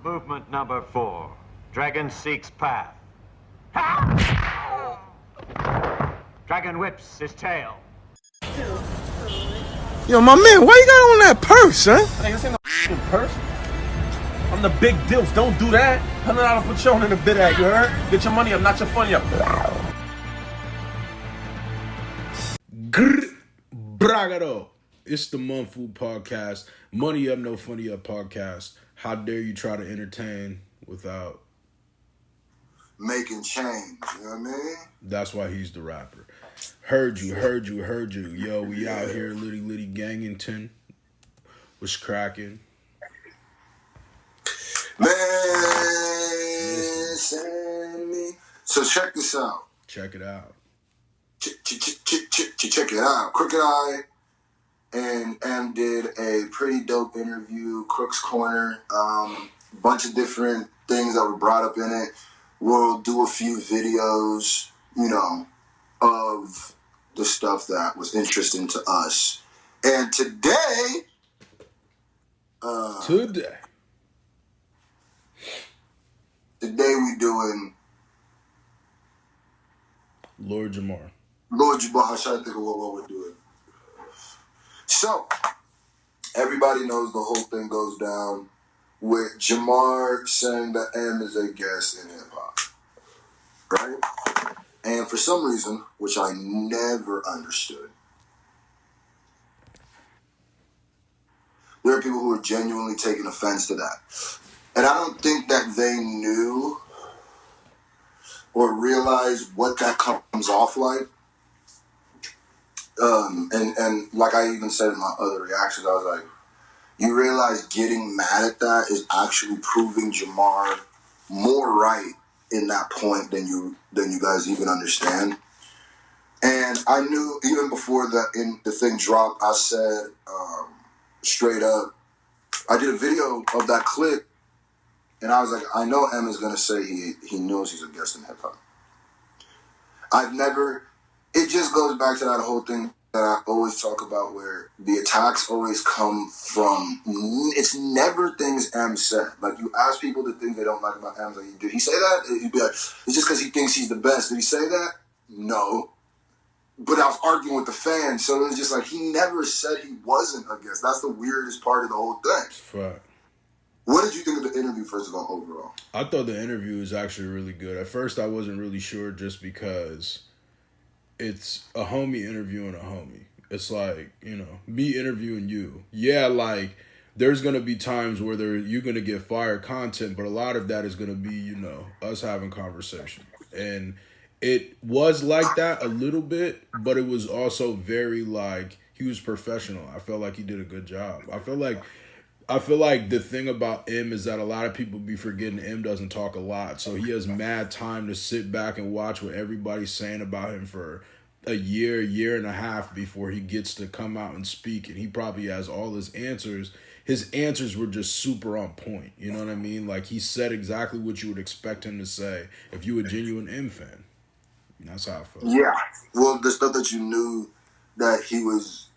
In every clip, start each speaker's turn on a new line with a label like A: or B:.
A: Movement number 4. Dragon seeks path. Dragon whips his tail.
B: Yo, my man, why you got on that purse, huh?
C: Hey, this ain't no purse. I'm the big deals. Don't do that. $100 Patron in the bid at, you heard? Get your money up, not your funny up.
B: Bragado. It's the Month Food Podcast. Money Up, No Funny Up podcast. How dare you try to entertain without
D: making change, you know what I mean?
B: That's why he's the rapper. Heard you. Yo, we out here, Litty Gangington. What's cracking?
D: Man, send me. So check this out.
B: Check it out.
D: Check it out. Crooked Eye and M did a pretty dope interview. Crook's Corner. Bunch of different things that were brought up in it. We'll do a few videos, you know, of the stuff that was interesting to us. And today we doing
B: Lord Jamar.
D: Lord Jamar. I'm trying to think of what we're doing. So, everybody knows the whole thing goes down with Jamar saying that M is a guest in hip-hop. Right? And for some reason, which I never understood, there are people who are genuinely taking offense to that. And I don't think that they knew or realized what that comes off like. And like I even said in my other reactions, I was like, you realize getting mad at that is actually proving Jamar more right in that point than you guys even understand. And I knew even before the thing dropped, I said straight up, I did a video of that clip, and I was like, I know M is gonna say he knows he's a guest in hip hop. It just goes back to that whole thing that I always talk about where the attacks always come from, it's never things M said. Like, you ask people the things they don't like about M, like, did he say that? He'd be like, it's just because he thinks he's the best. Did he say that? No. But I was arguing with the fans, so it was just like, he never said he wasn't a guest. That's the weirdest part of the whole thing.
B: Right.
D: What did you think of the interview, first of all, overall?
B: I thought the interview was actually really good. At first, I wasn't really sure just because it's a homie interviewing a homie. It's like, you know, me interviewing you. Yeah, like, there's going to be times where you're going to get fire content, but a lot of that is going to be, you know, us having conversation. And it was like that a little bit, but it was also very, like, he was professional. I felt like he did a good job. I feel like the thing about M is that a lot of people be forgetting M doesn't talk a lot. So he has mad time to sit back and watch what everybody's saying about him for a year and a half before he gets to come out and speak. And he probably has all his answers. His answers were just super on point. You know what I mean? Like, he said exactly what you would expect him to say if you were a genuine M fan. And that's how I felt.
D: Yeah. Well, the stuff that you knew that he was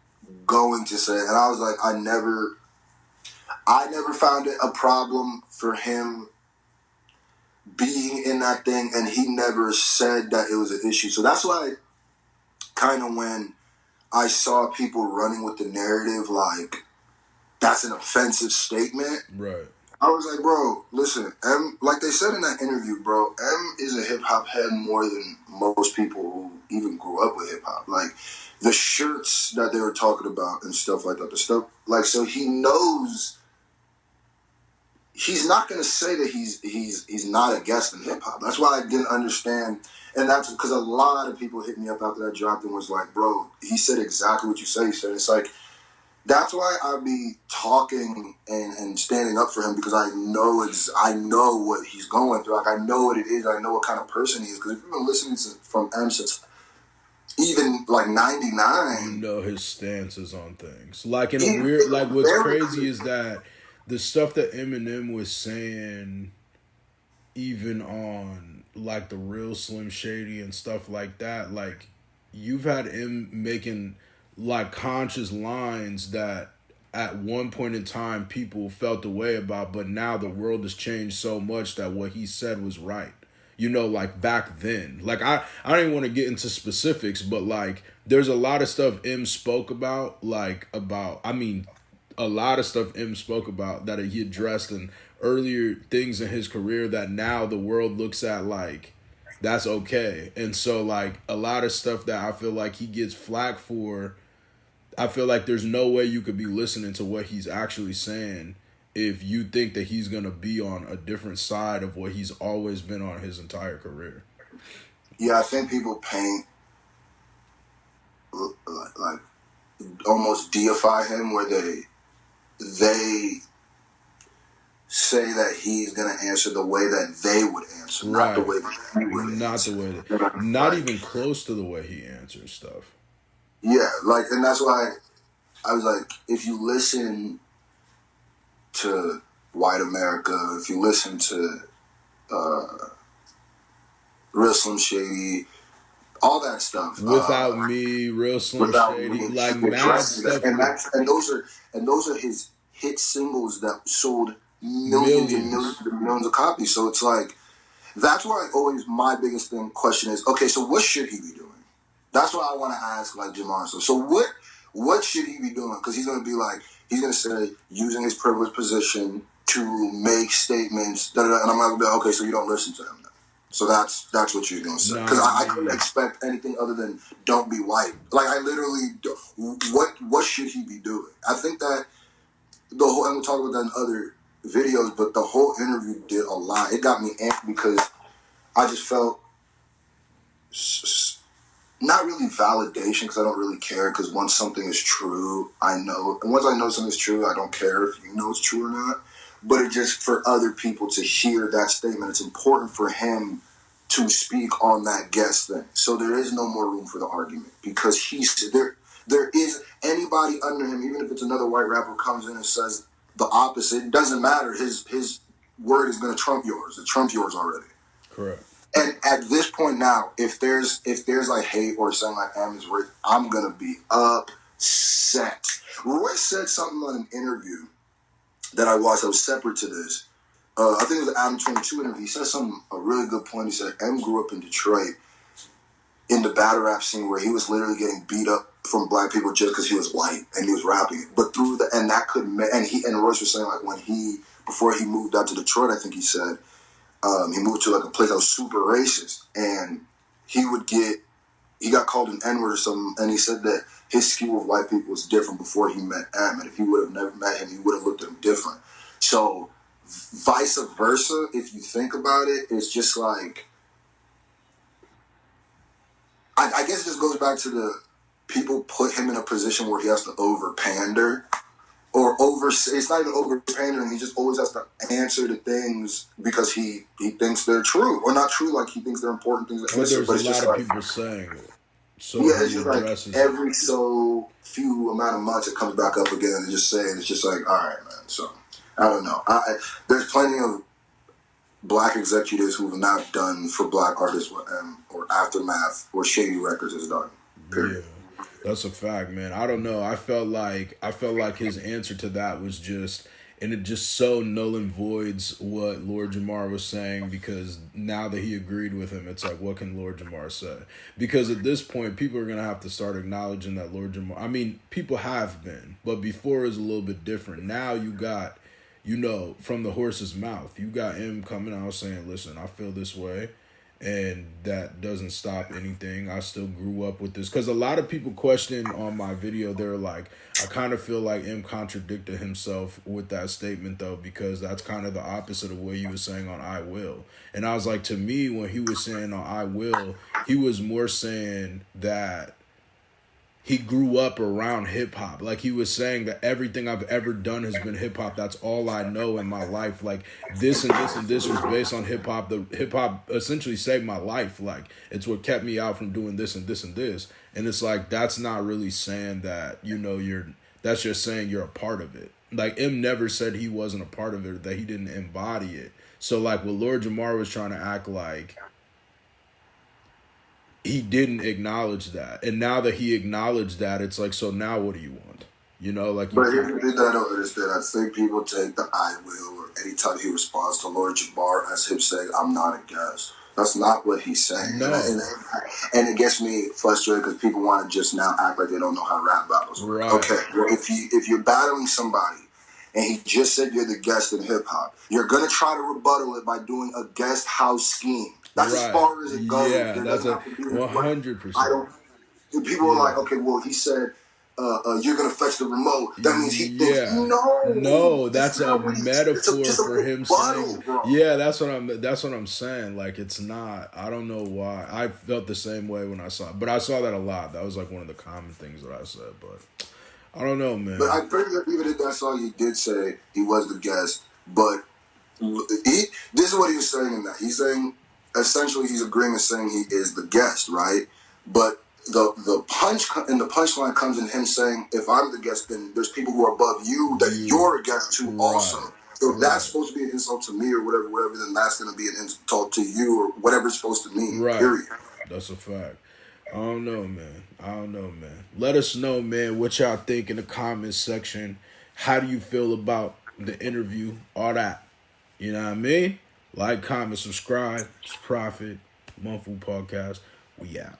D: going to say. And I was like, I never found it a problem for him being in that thing, and he never said that it was an issue. So that's why kind of when I saw people running with the narrative like that's an offensive statement.
B: Right.
D: I was like, bro, listen, M, like they said in that interview, bro, M is a hip-hop head more than most people who even grew up with hip-hop. Like, the shirts that they were talking about and stuff like that, the stuff, like, so he knows. He's not going to say that he's not a guest in hip-hop. That's why I didn't understand. And that's because a lot of people hit me up after that dropped and was like, bro, he said exactly what you said. He said, it's like, that's why I be talking and standing up for him, because I know what he's going through. Like, I know what it is. I know what kind of person he is. Because if you've been listening from M since even like 99.
B: You know his stances on things. Like, in a weird, like, what's crazy is that the stuff that Eminem was saying, even on, like, the real Slim Shady and stuff like that, like, you've had him making, like, conscious lines that at one point in time people felt the way about, but now the world has changed so much that what he said was right. You know, like back then. Like I don't even want to get into specifics, but like there's a lot of stuff M spoke about, a lot of stuff M spoke about that he addressed in earlier things in his career that now the world looks at like that's okay. And so like a lot of stuff that I feel like he gets flack for, I feel like there's no way you could be listening to what he's actually saying if you think that he's going to be on a different side of what he's always been on his entire career.
D: Yeah, I think people paint, like, almost deify him where they say that he's going to answer the way that they would answer,
B: Right.
D: not the way that he would
B: Not
D: answer.
B: the way that, not even close to the way he answers stuff.
D: Yeah, like, and that's why I was like, if you listen to White America, if you listen to Real Slim Shady, all that stuff.
B: Without Me, Real Slim Shady, like mad stuff.
D: And those are his hit singles that sold millions and millions of copies. So it's like, that's why always my biggest question is, okay, so what should he be doing? That's what I want to ask, like, Jamar. So what should he be doing? Because he's going to be like, he's going to say, using his privileged position to make statements, and I'm going to be like, okay, so you don't listen to him then. So that's what you're going to say. Because I couldn't expect anything other than don't be white. Like, I literally, what should he be doing? I think that the whole, and we'll talk about that in other videos, but the whole interview did a lot. It got me amped because I just felt not really validation, because I don't really care, because once something is true, I know. And once I know something is true, I don't care if you know it's true or not. But it just, for other people to hear that statement, it's important for him to speak on that guest thing. So there is no more room for the argument, because there is anybody under him, even if it's another white rapper comes in and says the opposite, it doesn't matter. His word is going to trump yours. It trumps yours already.
B: Correct.
D: And at this point now, if there's like hate or something like Eminem's worth, I'm gonna be upset. Roy said something on an interview that I watched that was separate to this. I think it was the Adam 22 interview. He said a really good point. He said M grew up in Detroit in the battle rap scene where he was literally getting beat up from black people just because he was white and he was rapping. But Royce was saying, like, before he moved out to Detroit, I think he said, he moved to like a place that was super racist, and he got called an N-word or something, and he said that his skew of white people was different before he met M, and if he would have never met him, he would have looked at him different. So vice versa, if you think about it, it's just like, I guess it just goes back to the people put him in a position where he has to over pander. It's not even over pandering. He just always has to answer to things because he thinks they're true, or not true. Like, he thinks they're important things.
B: But there's a lot of people saying it. So
D: yeah, it's just like every so few amount of months it comes back up again and just saying, it's just like, all right, man. So I don't know. There's plenty of black executives who have not done for black artists what or Aftermath or Shady Records has done. Period.
B: Yeah. That's a fact, man. I don't know. I felt like his answer to that was just, and it just so null and voids what Lord Jamar was saying, because now that he agreed with him, it's like, what can Lord Jamar say? Because at this point, people are going to have to start acknowledging that Lord Jamar, I mean, people have been, but before it was a little bit different. Now you got, from the horse's mouth, you got him coming out saying, listen, I feel this way. And that doesn't stop anything. I still grew up with this. Because a lot of people question on my video, they're like, I kind of feel like M contradicted himself with that statement, though, because that's kind of the opposite of what he was saying on I Will. And I was like, to me, when he was saying on I Will, he was more saying that he grew up around hip-hop. Like, he was saying that everything I've ever done has been hip-hop. That's all I know in my life. Like, this and this and this was based on hip-hop. The hip-hop essentially saved my life. Like, it's what kept me out from doing this and this and this. And it's like, that's not really saying that, that's just saying you're a part of it. Like, M never said he wasn't a part of it, that he didn't embody it. So, like, what Lord Jamar was trying to act like, he didn't acknowledge that. And now that he acknowledged that, it's like, so now what do you want? You know, like you.
D: But here's the thing that I don't understand. I think people take the I will or anytime he responds to Lord Jamar as him saying, I'm not a guest. That's not what he's saying.
B: No.
D: And it gets me frustrated because people want to just now act like they don't know how rap battles work.
B: Right.
D: Okay, well, if you're battling somebody and he just said you're the guest in hip hop, you're gonna try to rebuttal it by doing a guest house scheme. That's as far as it goes.
B: Yeah,
D: There
B: that's
D: doesn't
B: a
D: have to be
B: 100%.
D: I don't. People are like, okay, well, he said you're gonna fetch the remote. That means he thinks
B: no. That's a metaphor
D: just a
B: for him
D: rebuttal,
B: saying.
D: bro.
B: Yeah, that's what I'm saying. Like it's not. I don't know why. I felt the same way when I saw it, but I saw that a lot. That was like one of the common things that I said. But I don't know, man.
D: But I'm pretty sure even in that song, he did say he was the guest. But this is what he was saying in that. He's saying essentially he's agreeing with saying he is the guest, right? But the punchline comes in him saying, if I'm the guest, then there's people who are above you that you're a guest to also. So if that's supposed to be an insult to me or whatever, then that's going to be an insult to you or whatever it's supposed to mean, period.
B: That's a fact. I don't know, man. Let us know, man, what y'all think in the comments section. How do you feel about the interview? All that. You know what I mean? Like, comment, subscribe. It's Prophet, Mumful Podcast. We out.